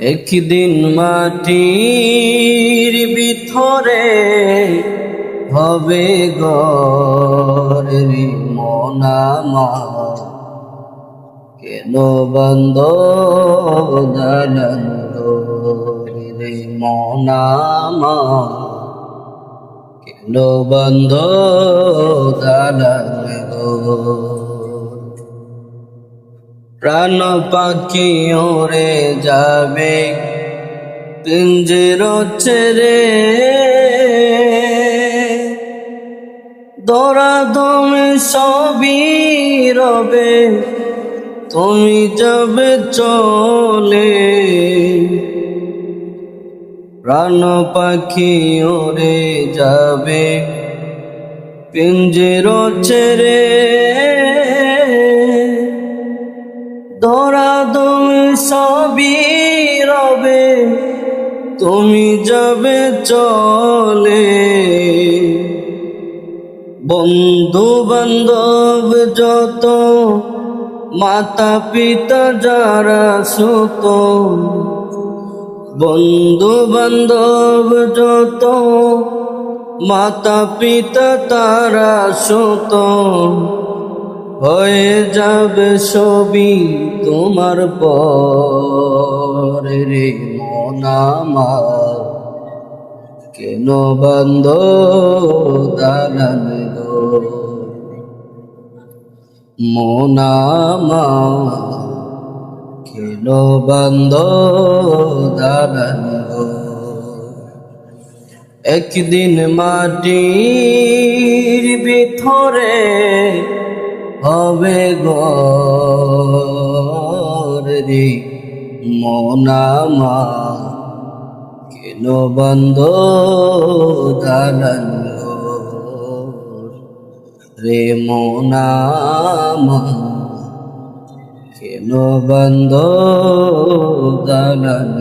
একদিন মাটির ভিতরে হবে ঘর রে মন আমার, কেন বন্ধ দালান রে মন আমার, কেন বন্ধ দালান প্রাণ পাখি ওরে যাবে পিঞ্জির ছেড়ে, দরাদমে সবই রবে তুমি যাবে চলে। প্রাণ পাখি ওরে যাবে পিঞ্জির ছেড়ে, দরাদম সবই রবে তুমি যাবে চলে। বন্ধু বান্ধব যত, মাতা পিতা যারা সুত, বন্ধু বান্ধব যত, মাতা পিতা তারা সুত, হয়ে যাবে সবই তোমার পর রে মন আমার, কেন বন্ধ দালান মন আমার, কেন বন্ধ দালান। একদিন মাটির ভিতরে হবে ঘর রে মন আমার, কেন বন্ধ দালান রে মন আমার, কেন বন্ধ দালান।